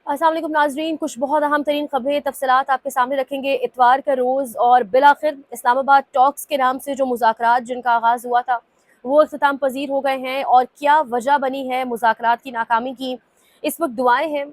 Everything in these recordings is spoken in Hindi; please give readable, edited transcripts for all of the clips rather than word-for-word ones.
अस्सलाम वालेकुम नाज़रीन, कुछ बहुत अहम तरीन खबरें तफसीलात आपके सामने रखेंगे इतवार का रोज़। और बिलाखिर इस्लामाबाद टॉक्स के नाम से जो मुज़ाकरात जिनका आगाज़ हुआ था वो अख्ताम पजीर हो गए हैं। और क्या वजह बनी है मुज़ाकरात की नाकामी की, इस वक्त दुआएं हैं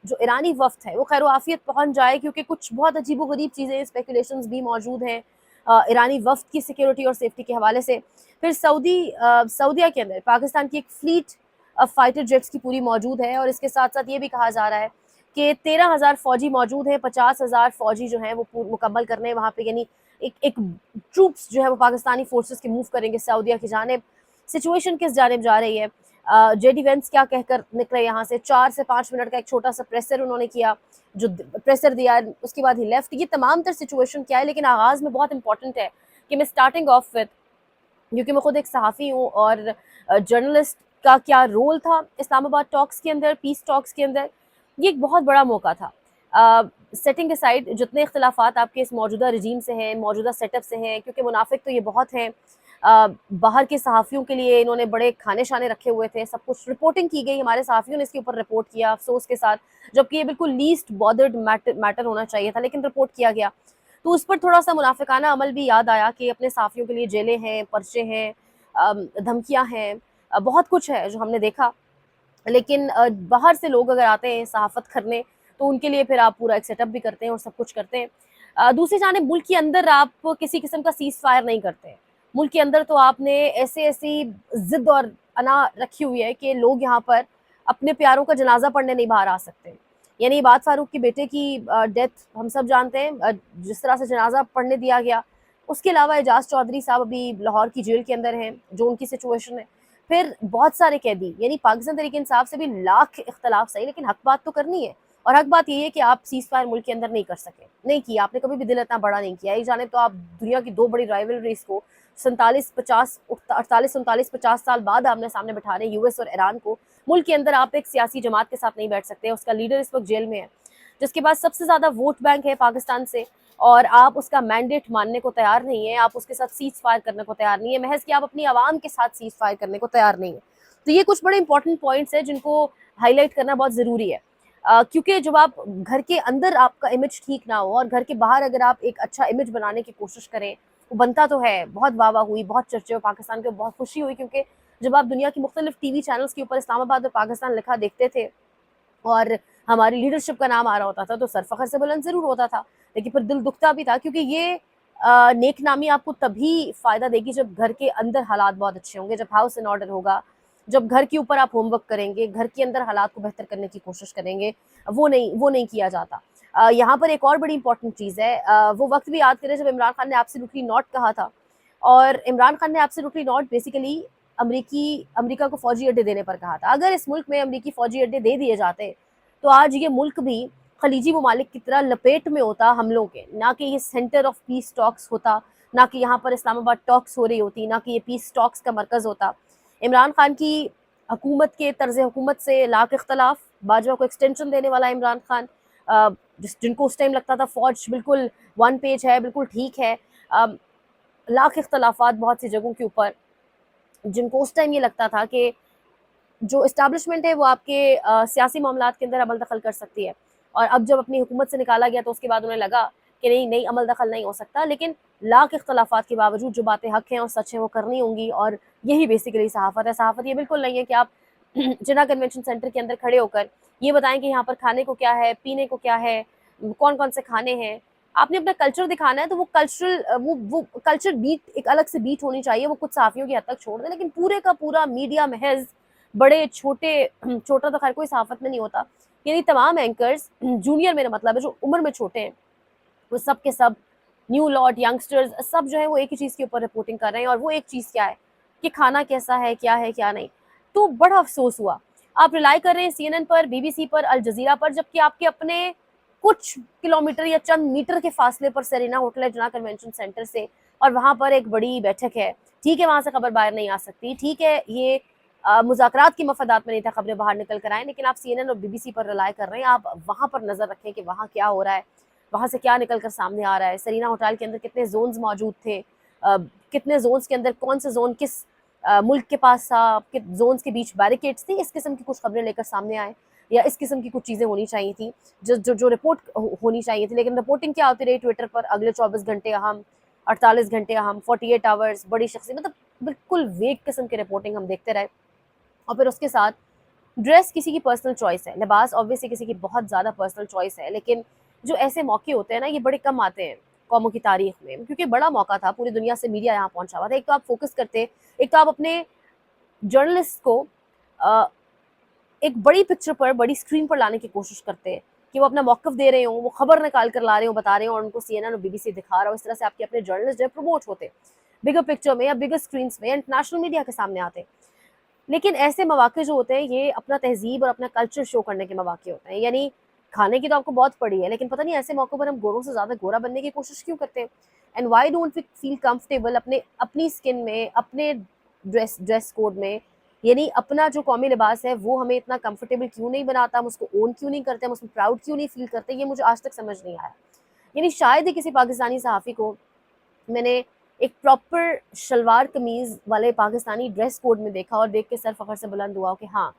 जो ईरानी वफ्त है वो खैर आफियत पहुँच जाए, क्योंकि कुछ बहुत अजीब व गरीब चीज़ें स्पेकुलेशंस भी मौजूद हैं ईरानी वफ्त की सिक्योरिटी और सेफ्टी के हवाले से। फिर सऊदीया के अंदर पाकिस्तान की एक फ्लीट फाइटर जेट्स की पूरी मौजूद है, और इसके साथ साथ ये भी कहा जा रहा है कि 13,000 फौजी मौजूद हैं, 50,000 फौजी जो हैं वो मुकम्मल करने वहाँ पे, यानी एक एक ट्रूप्स जो है वो पाकिस्तानी फोर्सेस के मूव करेंगे सऊदीया की जानिब। सिचुएशन किस जानिब जा रही है, जेडी वेंस क्या कहकर निकले यहाँ से, 4 से 5 मिनट का एक छोटा सा प्रेसर उन्होंने किया, जो प्रेसर दिया उसके बाद ही लेफ्ट। ये तमाम तर सिचुएशन क्या है, लेकिन आगाज़ में बहुत इंपॉर्टेंट है कि मैं स्टार्टिंग ऑफ विद, क्योंकि मैं खुद एक सहाफ़ी हूँ और जर्नलिस्ट का क्या रोल था इस्लामाबाद टॉक्स के अंदर, पीस टॉक्स के अंदर। ये एक बहुत बड़ा मौका था। सेटिंग असाइड जितने इख्तलाफात आपके इस मौजूदा रजीम से हैं, मौजूदा सेटअप से हैं, क्योंकि मुनाफिक तो ये बहुत हैं। बाहर के सहाफ़ियों के लिए इन्होंने बड़े खाने शाने रखे हुए थे, सब कुछ रिपोर्टिंग की गई, हमारे सहाफ़ियों ने इसके ऊपर रिपोर्ट किया अफसोस के साथ, जबकि ये बिल्कुल लीस्ट बॉदर्ड मैटर होना चाहिए था, लेकिन रिपोर्ट किया गया। तो उस पर थोड़ा सा मुनाफिकाना अमल भी याद आया कि अपने साफियों के लिए जेलें हैं, पर्चे हैं, धमकियां हैं, बहुत कुछ है जो हमने देखा। लेकिन बाहर से लोग अगर आते हैं सहाफ़त करने, तो उनके लिए फिर आप पूरा एक सेटअप भी करते हैं और सब कुछ करते हैं। दूसरी जानिब मुल्क के अंदर आप किसी किस्म का सीज़ फायर नहीं करते हैं। मुल्क के अंदर तो आपने ऐसी ज़िद और अना रखी हुई है कि लोग यहाँ पर अपने प्यारों का जनाज़ा पढ़ने नहीं बाहर आ सकते। यानी बात फ़ारूक के बेटे की डेथ हम सब जानते हैं, जिस तरह से जनाज़ा पढ़ने दिया गया। उसके अलावा एजाज़ चौधरी साहब अभी लाहौर की जेल के अंदर हैं, जो उनकी सिचुएशन है। फिर बहुत सारे कैदी, यानी पाकिस्तान तहरीक इंसाफ से भी लाख इख्तलाफ सही, लेकिन हक बात तो करनी है। और हक बात ये है कि आप सीज़ फायर मुल्क के अंदर नहीं कर सके, नहीं किया आपने, कभी भी दिल इतना बड़ा नहीं किया। एक जानिब तो आप दुनिया की दो बड़ी राइवलरीज को 47 50 48 49 50 साल बाद आमने सामने बैठा रहे हैं, यूएस और ईरान को। मुल्क के अंदर आप एक सियासी जमात के साथ नहीं बैठ सकते, उसका लीडर इस वक्त जेल में है, जिसके पास सबसे ज़्यादा वोट बैंक है पाकिस्तान से, और आप उसका मैंडेट मानने को तैयार नहीं है, आप उसके साथ सीज फायर करने को तैयार नहीं है, महज कि आप अपनी आवाम के साथ सीज फायर करने को तैयार नहीं है। तो ये कुछ बड़े इंपॉर्टेंट पॉइंट्स हैं जिनको हाईलाइट करना बहुत ज़रूरी है, क्योंकि जब आप घर के अंदर आपका इमेज ठीक ना हो और घर के बाहर अगर आप एक अच्छा इमेज बनाने की कोशिश करें, वो बनता तो है, बहुत वाह हुई, बहुत चर्चे हुए पाकिस्तान के, बहुत खुशी हुई, क्योंकि जब आप दुनिया की मुख्तलिफ टीवी चैनल्स के ऊपर इस्लामाबाद और पाकिस्तान लिखा देखते थे और हमारी लीडरशिप का नाम आ रहा होता था, तो सर फ़ख्र से बुलंद ज़रूर होता था, लेकिन फिर दिल दुखता भी था, क्योंकि ये नेक नामी आपको तभी फ़ायदा देगी जब घर के अंदर हालात बहुत अच्छे होंगे, जब हाउस इन ऑर्डर होगा, जब घर के ऊपर आप होमवर्क करेंगे, घर के अंदर हालात को बेहतर करने की कोशिश करेंगे। वो नहीं किया जाता। यहाँ पर एक और बड़ी इंपॉर्टेंट चीज़ है, वो वक्त भी याद करें जब इमरान खान ने एब्सोल्युटली नॉट कहा था, और इमरान खान ने एब्सोल्युटली नॉट बेसिकली अमेरिका को फ़ौजी अड्डे देने पर कहा था। अगर इस मुल्क में अमेरिकी फ़ौजी अड्डे दे दिए जाते, तो आज ये मुल्क भी खलीजी ममालिक की तरह लपेट में होता हमलों के, ना कि ये सेंटर ऑफ पीस टॉक्स होता, ना कि यहाँ पर इस्लामाबाद टॉक्स हो रही होती, ना कि ये पीस टॉक्स का मरकज़ होता। इमरान खान की हुकूमत के तर्ज हुकूमत से लाख इख्तलाफ, बाजवा को एक्सटेंशन देने वाला इमरान खान, जिनको उस टाइम लगता था फ़ौज बिल्कुल वन पेज है, बिल्कुल ठीक है, लाख इख्तलाफात बहुत सी जगहों के ऊपर, जिनको उस टाइम ये लगता था कि जो इस्टेब्लिशमेंट है वो आपके सियासी मामलात के अंदर अमल दखल कर सकती है, और अब जब अपनी हुकूमत से निकाला गया तो उसके बाद उन्हें लगा कि नहीं अमल दखल नहीं हो सकता। लेकिन लाख इख्तलाफात के बावजूद जो बातें हक हैं और सच हैं वो करनी होंगी, और यही बेसिकली सहाफ़त है। सहाफ़त ये बिल्कुल नहीं है कि आप जिना कन्वेंशन सेंटर के अंदर खड़े होकर ये बताएं कि यहाँ पर खाने को क्या है, पीने को क्या है, कौन कौन से खाने हैं। आपने अपना कल्चर दिखाना है, तो वो कल्चरल वो कल्चर बीट एक अलग से बीट होनी चाहिए, वो कुछ सहाफ़ियों की हद तक छोड़ दें, लेकिन पूरे का पूरा मीडिया महज बड़े छोटे, छोटा तो खैर कोई सहाफ़त में नहीं होता, यानी तमाम एंकर्स, जूनियर मेरा मतलब है, जो उम्र में छोटे हैं, वो सब के सब न्यू लॉट यंगस्टर्स सब जो है वो एक ही चीज़ के ऊपर रिपोर्टिंग कर रहे हैं, और वो एक चीज़ क्या है कि खाना कैसा है क्या नहीं। तो बड़ा अफसोस हुआ, आप रिलाई कर रहे हैं सीएनएन पर, बीबीसी पर, अल जजीरा पर, जबकि आपके अपने कुछ किलोमीटर या चंद मीटर के फासले पर सेरेना होटल है जिना कन्वेंशन सेंटर से, और वहाँ पर एक बड़ी बैठक है। ठीक है, वहाँ से खबर बाहर नहीं आ सकती, ठीक है, ये मुज़ाकरात की मफादात में नहीं था खबरें बाहर निकल कर आएँ, लेकिन आप सीएनएन और बीबीसी पर रिलाई कर रहे हैं, आप वहाँ पर नज़र रखें कि वहाँ क्या हो रहा है, वहाँ से क्या निकल कर सामने आ रहा है। सरीना होटल के अंदर कितने जोन्स मौजूद थे, कितने जोन्स के अंदर कौन सा जोन किस मुल्क के पास था, जोन्स के बीच बैरिकेड्स थी, इस किस्म की कुछ खबरें लेकर सामने आए। या इस किस्म की कुछ चीज़ें होनी चाहिए थी जो जो जो रिपोर्ट होनी चाहिए थी। लेकिन रिपोर्टिंग क्या होती रही ट्विटर पर, अगले 24 घंटे अहम, 48 घंटे अहम, 48 आवर्स बड़ी शख्सियत, मतलब बिल्कुल वेग किस्म की रिपोर्टिंग हम देखते रहे। और फिर उसके साथ ड्रेस किसी की पर्सनल चॉइस है, लिबास ऑब्वियसली किसी की बहुत ज़्यादा पर्सनल चॉइस है, लेकिन जो ऐसे मौके होते हैं ना, ये बड़े कम आते हैं कौमों की तारीख में, क्योंकि बड़ा मौका था, पूरी दुनिया से मीडिया यहाँ पहुंचा हुआ था। एक तो आप फोकस करते, एक तो आप अपने जर्नलिस्ट को अ, एक बड़ी पिक्चर पर, बड़ी स्क्रीन पर लाने की कोशिश करते हैं कि वो अपना मौक़िफ़ दे रहे हों, वो खबर निकाल कर ला रहे हों, बता रहे हों और उनको सीएनएन और बीबीसी दिखा रहा हो। इस तरह से आपके अपने जर्नलिस्ट जो है प्रमोट होते, बिगर पिक्चर में या बिगर स्क्रीन्स में या इंटरनेशनल मीडिया के सामने आते। लेकिन ऐसे मौके जो होते हैं, ये अपना तहज़ीब और अपना कल्चर शो करने के मौके होते हैं। यानी खाने की तो आपको बहुत पड़ी है, लेकिन पता नहीं ऐसे मौकों पर हम गोरों से ज़्यादा गोरा बनने की कोशिश क्यों करते हैं? And why don't we feel comfortable अपने अपनी स्किन में, अपने ड्रेस ड्रेस कोड में? यानी अपना जो कौमी लिबास है, वो हमें इतना कंफर्टेबल क्यों नहीं बनाता? हम उसको ओन क्यों नहीं करते? हम उसमें प्राउड क्यों नहीं फील करते? ये मुझे आज तक समझ नहीं आया। यानी शायद ही किसी पाकिस्तानी सहाफ़ी को मैंने एक प्रॉपर शलवार कमीज़ वाले पाकिस्तानी ड्रेस कोड में देखा और देख के सर फ़ख्र से बुलंद हुआ कि हाँ,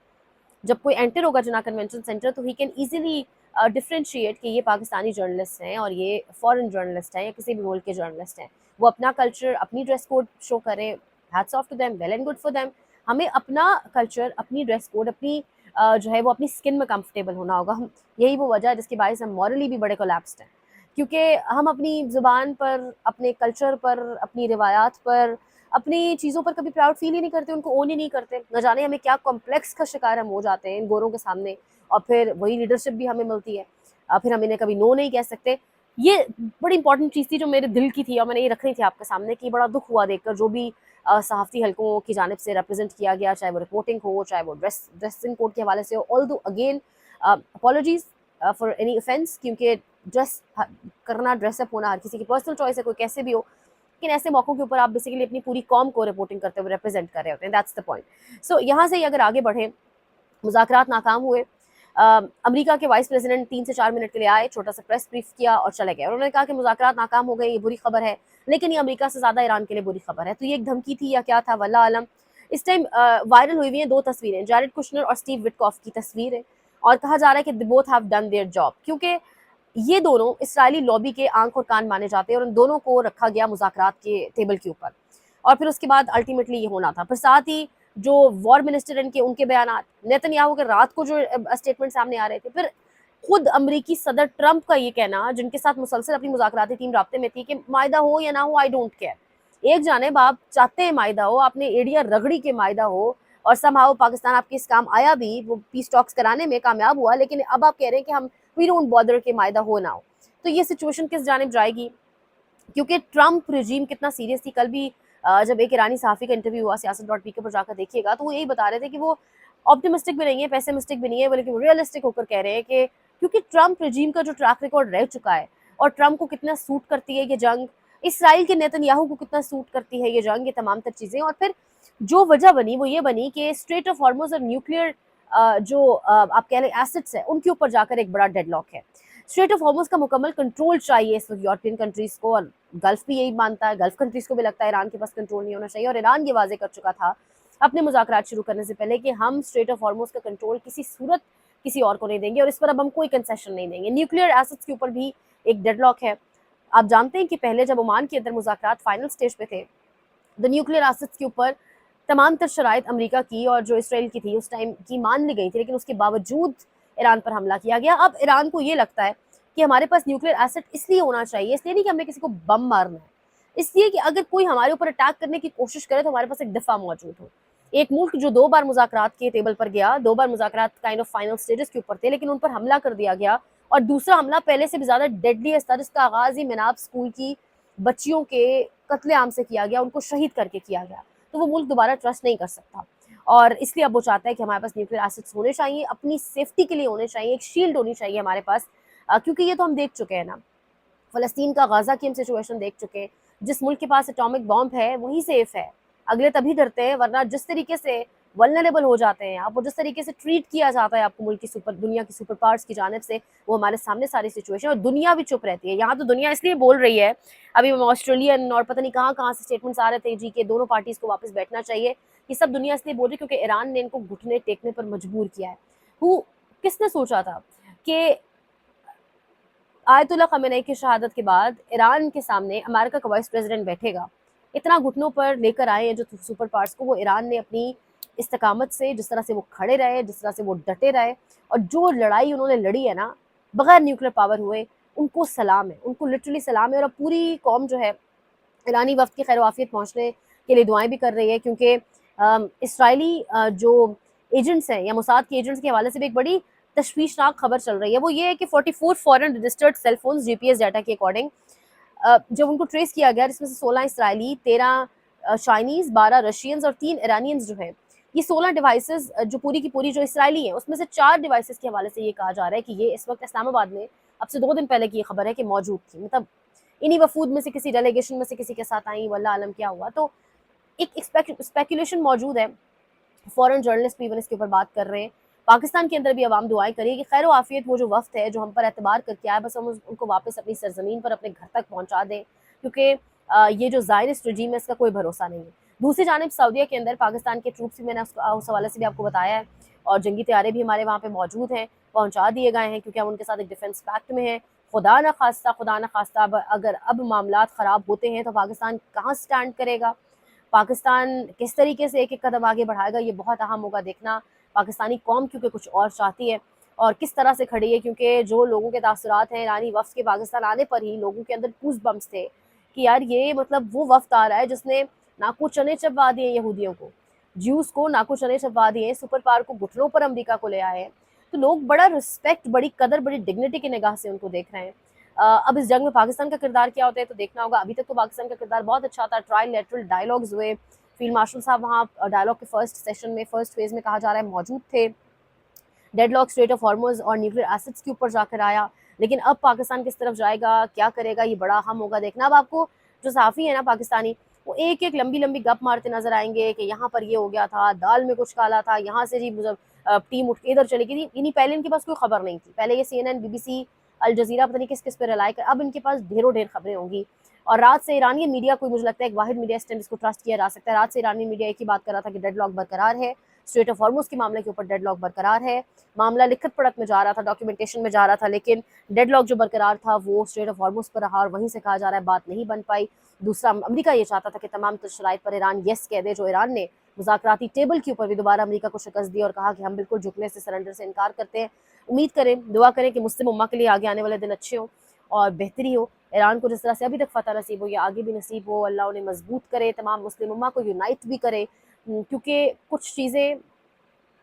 जब कोई एंटर होगा जिन्ना कन्वेंशन सेंटर तो ही कैन ईज़िली डिफरेंशिएट कि ये पाकिस्तानी जर्नलिस्ट हैं और ये फॉरेन जर्नलिस्ट हैं या किसी भी मुल्क के जर्नलिस्ट हैं। वो अपना कल्चर, अपनी ड्रेस कोड शो करें, hats off to them, well and good for them. हमें अपना कल्चर, अपनी ड्रेस कोड, अपनी जो है वो अपनी स्किन में कंफर्टेबल होना होगा। हम, यही वो वजह है जिसकी बायस हम मॉरली भी बड़े कोलैप्स्ड हैं। क्योंकि हम अपनी ज़ुबान पर, अपने कल्चर पर, अपनी रिवायात पर, अपनी चीज़ों पर कभी प्राउड फ़ील ही नहीं करते, उनको ओन ही नहीं करते। न जाने हमें क्या कॉम्प्लेक्स का शिकार हम हो जाते हैं इन गोरों के सामने, और फिर वही लीडरशिप भी हमें मिलती है। फिर हम इन्हें कभी नो नहीं कह सकते। ये बड़ी इंपॉर्टेंट चीज़ थी जो मेरे दिल की थी और मैंने ये रखनी थी आपके सामने कि बड़ा दुःख हुआ देखकर जो भी सहाफ़ती हलकों की जानिब से रिप्रेज़ेंट किया गया, चाहे वो रिपोर्टिंग हो, चाहे वो ड्रेसिंग कोड के हवाले से हो। Although again apologies for any offence, क्योंकि ड्रेस करना, ड्रेसअप होना हर किसी की पर्सनल चॉइस है, कोई कैसे भी हो। लेकिन ऐसे मौकों के ऊपर आप बेसिकली अपनी पूरी कौम को रिपोर्टिंग करते हुए रिप्रेजेंट कर रहे होते हैं। That's the point. सो यहाँ से ही अगर आगे बढ़े, मुज़ाकरात नाकाम हुए। अमेरिका के वाइस प्रेसिडेंट 3 से 4 मिनट के लिए आए, छोटा-सा प्रेस ब्रीफ किया और चले गए। उन्होंने कहा कि मुज़ाकरात नाकाम हो गए, ये बुरी खबर है, लेकिन ये अमेरिका से ज़्यादा ईरान के लिए बुरी खबर है। तो ये एक धमकी थी या क्या था, वल्लाह आलम। इस टाइम वायरल हुई हुई हैं 2 तस्वीरें, जैरेड कुशनर और स्टीव विटकॉफ की तस्वीर है और कहा जा रहा है कि they both have done their job, क्योंकि ये दोनों इस्राएली लॉबी के आँख और कान माने जाते हैं और उन दोनों को रखा गया मुज़ाकरात के टेबल के ऊपर। और फिर उसके बाद अल्टीमेटली ये होना था। फिर साथ ही जो वॉर मिनिस्टर इनके, उनके बयानात, नेतन्याहू के रात को जो स्टेटमेंट सामने आ रहे थे, फिर खुद अमेरिकी सदर ट्रंप का ये कहना, जिनके साथ मुसलसल अपनी मुज़ाकराती टीम राब्ते में थी, कि मायदा हो या ना हो, आई डोंट केयर। एक जानिब आप चाहते हैं मायदा हो, आपने एड़ियाँ रगड़ी के मायदा हो और समहाउ पाकिस्तान आपके इस काम आया भी, वो पीस टॉक्स कराने में कामयाब हुआ, लेकिन अब आप कह रहे हैं कि हम वी डोंट बॉदर के मायदा हो ना हो। तो ये सिचुएशन किस जानिब जाएगी? क्योंकि ट्रंप रिजीम कितना सीरियस थी, कल भी जब एक ईरानी सहाफ़ी का इंटरव्यू हुआ सियासत.pk पर जाकर देखिएगा, तो वो यही बता रहे थे कि वो ऑप्टिमिस्टिक भी नहीं है, पेसिमिस्टिक भी नहीं है, बल्कि वो रियलिस्टिक होकर कह रहे हैं कि क्योंकि ट्रंप रिजीम का जो ट्रैक रिकॉर्ड रह चुका है और ट्रंप को कितना सूट करती है ये जंग, इसराइल के नेतन्याहू को कितना सूट करती है ये जंग, ये तमाम तर चीज़ें। और फिर जो वजह बनी वो ये बनी कि स्ट्रेट ऑफ हॉर्मुज़ और न्यूक्लियर जो आप कह लें एसेट्स हैं, उनके ऊपर जाकर एक बड़ा डेडलॉक है। स्ट्रेट ऑफ हॉर्मुज़ का मुकम्मल कंट्रोल चाहिए इस वक्त यूरोपियन कंट्रीज़ को, और गल्फ भी यही मानता है, गल्फ कंट्रीज़ को भी लगता है ईरान के पास कंट्रोल नहीं होना चाहिए। और ईरान ये वाज़े कर चुका था अपने मुज़ाकरात शुरू करने से पहले कि हम स्ट्रेट ऑफ हॉर्मुज़ का कंट्रोल किसी सूरत किसी और को नहीं देंगे और इस पर अब हम कोई कंसेशन नहीं देंगे। न्यूक्लियर एसेट्स के ऊपर भी एक डेडलॉक है। आप जानते हैं कि पहले जब ओमान के अंदर मुज़ाकरात फाइनल स्टेज पे थे, द न्यूक्लियर एसेट्स के ऊपर तमाम तर शराइत अमेरिका की और जो इसराइल की थी उस टाइम की मान ली गई थी, लेकिन उसके बावजूद ईरान पर हमला किया गया। अब ईरान को ये लगता है कि हमारे पास न्यूक्लियर एसेट इसलिए होना चाहिए, इसलिए नहीं कि हमें किसी को बम मारना है, इसलिए कि अगर कोई हमारे ऊपर अटैक करने की कोशिश करे तो हमारे पास एक दफ़ा मौजूद हो। एक मुल्क जो 2 बार मुज़ाकरात के टेबल पर गया, 2 बार मुज़ाकरात काइंड ऑफ फाइनल स्टेजेस के ऊपर थे, लेकिन उन पर हमला कर दिया गया और दूसरा हमला पहले से भी ज़्यादा डेडलीस्ट था, जिसका आगाज़ ही मिनाब स्कूल की बच्चियों के कत्लेआम से किया गया, उनको शहीद करके किया गया। तो वो मुल्क दोबारा ट्रस्ट नहीं कर सकता और इसलिए अब वो चाहता है कि हमारे पास न्यूक्लियर एसेट्स होने चाहिए, अपनी सेफ्टी के लिए होने चाहिए, एक शील्ड होनी चाहिए हमारे पास। क्योंकि ये तो हम देख चुके हैं ना, फ़लस्तीन का गाज़ा की हम सिचुएशन देख चुके हैं। जिस मुल्क के पास एटॉमिक बॉम्ब है वही सेफ़ है, अगले तभी डरते हैं, वरना जिस तरीके से वल्नरेबल हो जाते हैं आप और जिस तरीके से ट्रीट किया जाता है आपको मुल्क की दुनिया की सुपर पावर्स की जानिब से, वो हमारे सामने सारी सिचुएशन, और दुनिया भी चुप रहती है। यहाँ तो दुनिया इसलिए बोल रही है, अभी ऑस्ट्रेलियन और पता नहीं कहाँ से स्टेटमेंट्स आ रहे थे जी के दोनों पार्टीज़ को वापस बैठना चाहिए। ये सब दुनिया इसलिए बोल रही है क्योंकि ईरान ने इनको घुटने टेकने पर मजबूर किया है। हु किसने सोचा था कि आयतुल्ला खमेनेई की शहादत के बाद ईरान के सामने अमेरिका का वाइस प्रेसिडेंट बैठेगा। इतना घुटनों पर लेकर आए हैं जो सुपर पावर्स को, वो ईरान ने अपनी इस्तकामत से, जिस तरह से वो खड़े रहे, जिस तरह से वो डटे रहे, और जो लड़ाई उन्होंने लड़ी है ना, बगैर न्यूक्लियर पावर हुए, उनको सलाम है, उनको लिटरली सलाम है। और अब पूरी कौम जो है ईरानी वफ़्द की खैर वाफ़ियत पहुँचने के लिए दुआएँ भी कर रही है, क्योंकि इसराइली जो एजेंट्स हैं या मोसाद के एजेंट्स के हवाले से भी एक बड़ी तशवीशनाक खबर चल रही है। वो ये है कि 44 foreign registered cell phones GPS data के अकॉर्डिंग जब उनको ट्रेस किया गया, जिसमें से 16 इसराइली, 13 चाइनीज़, 12 रशियंस और 3 ईरानियंस जो हैं, ये 16 डिवाइसेज़ जो पूरी की पूरी जो इसराइली हैं, उसमें से 4 डिवाइसेज़ के हवाले से ये कहा जा रहा है कि ये इस वक़्त इस्लामाबाद में, अब से 2 दिन पहले की ये खबर है कि मौजूद थी। मतलब इन्हीं वफूद में से किसी डेलीगेशन में से किसी के साथ आई, वल्लाह आलम क्या हुआ। तो एक स्पेकुलेशन मौजूद है, फॉरेन जर्नलिस्ट भी इवन इसके ऊपर बात कर रहे हैं। पाकिस्तान के अंदर भी अवाम दुआएं करिए कि खैर आफियत वो जो वफ्त है जो हम पर एतबार करके आए, बस हम उनको वापस अपनी सरजमीन पर अपने घर तक पहुंचा दें, क्योंकि ये जो जायनिस्ट रजीम है इसका कोई भरोसा नहीं है। दूसरी जानब सऊदीया के अंदर पाकिस्तान के ट्रूप्स भी, मैंने उस हवाले से भी आपको बताया है, और जंगी तैयारे भी हमारे वहाँ पे मौजूद हैं, पहुँचा दिए गए हैं, क्योंकि हम उनके साथ एक डिफेंस पैक्ट में हैं। खुदा न खास्ता अगर अब मामलात ख़राब होते हैं तो पाकिस्तान कहाँ स्टैंड करेगा, पाकिस्तान किस तरीके से एक-एक कदम आगे बढ़ाएगा, ये बहुत अहम होगा देखना। पाकिस्तानी कौम क्योंकि कुछ और चाहती है और किस तरह से खड़ी है, क्योंकि जो लोगों के तासुरात हैं ईरानी वफ़्द के पाकिस्तान आने पर ही लोगों के अंदर गूज़ बम्प्स थे कि यार ये मतलब वो वफ़्द आ रहा है जिसने नाकू चने चबवा दिए यहूदियों को, ज्यूज़ को नाकू चने चबवा दिए, सुपर पावर को घुटनों पर अमेरिका को ले आए हैं। तो लोग बड़ा रिस्पेक्ट, बड़ी कदर, बड़ी डिग्निटी की निगाह से उनको देख रहे हैं। अब इस जंग में पाकिस्तान का किरदार क्या होता है तो देखना होगा। अभी तक तो पाकिस्तान का किरदार बहुत अच्छा था, ट्राइलेटरल डायलॉग्स हुए, फील्ड मार्शल साहब वहाँ डायलॉग के फर्स्ट सेशन में, फर्स्ट फेज में कहा जा रहा है मौजूद थे, डेडलॉक, स्ट्रेट ऑफ हॉर्मुज़ और न्यूक्लियर एसिड्स के ऊपर जाकर आया। लेकिन अब पाकिस्तान किस तरफ जाएगा, क्या करेगा, ये बड़ा अहम होगा देखना। अब आपको जो सहाफ़ी है ना पाकिस्तानी, वो एक-एक लंबी-लंबी गप मारते नज़र आएँगे कि यहाँ पर ये हो गया था, दाल में कुछ काला था, यहाँ से जी मतलब टीम उठ के इधर चली गई थी। इन्हीं पहले इनके पास कोई खबर नहीं थी। पहले ये सीएनएन, बीबीसी, अल जज़ीरा पता नहीं किस-किस पे रिलाय कर, अब इनके पास ढेरों ढेर खबरें होंगी। और रात से ईरानी मीडिया, कोई मुझे लगता है एक वाहिद मीडिया इस टाइम जिसको ट्रस्ट किया जा सकता है। रात से ईरानी मीडिया एक ही बात कर रहा था कि डेडलॉक बरकरार है, स्ट्रेट ऑफ हॉर्मुज़ के मामले के ऊपर डेडलॉक बरकरार है। मामला लिखत पढ़त में जा रहा था, डॉक्यूमेंटेशन में जा रहा था, लेकिन डेडलॉक जो बरकरार था वो स्ट्रेट ऑफ हॉर्मुज़ पर रहा और वहीं से कहा जा रहा है बात नहीं बन पाई। दूसरा, अमेरिका ये चाहता था कि तमाम शराइत पर ईरान येस कह दे, जो ईरान ने मुज़ाकराती टेबल के ऊपर भी दोबारा अमेरिका को शिकस्त दी और कहा कि हम बिल्कुल झुकने से, सरेंडर से इनकार करते हैं। उम्मीद करें, दुआ करें कि मुस्लिम उम्मा के लिए आगे आने वाले दिन अच्छे हों और बेहतरी हो। ईरान को जिस तरह से अभी तक फ़तह नसीब हो, या आगे भी नसीब हो, अल्लाह उन्हें मजबूत करे, तमाम मुस्लिम उम्मा को यूनाइट भी करे, क्योंकि कुछ चीज़ें,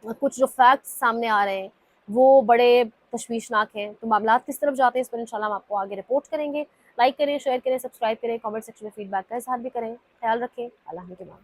कुछ जो फैक्ट्स सामने आ रहे हैं वो बड़े तशवीशनाक हैं। तो मामलात किस तरफ जाते हैं इस पर इंशाल्लाह हम आपको आगे रिपोर्ट करेंगे। लाइक करें, शेयर करें, सब्सक्राइब करें, कमेंट सेक्शन में फीडबैक का इज़हार भी करें। ख्याल रखें। अल्लाह के बाद।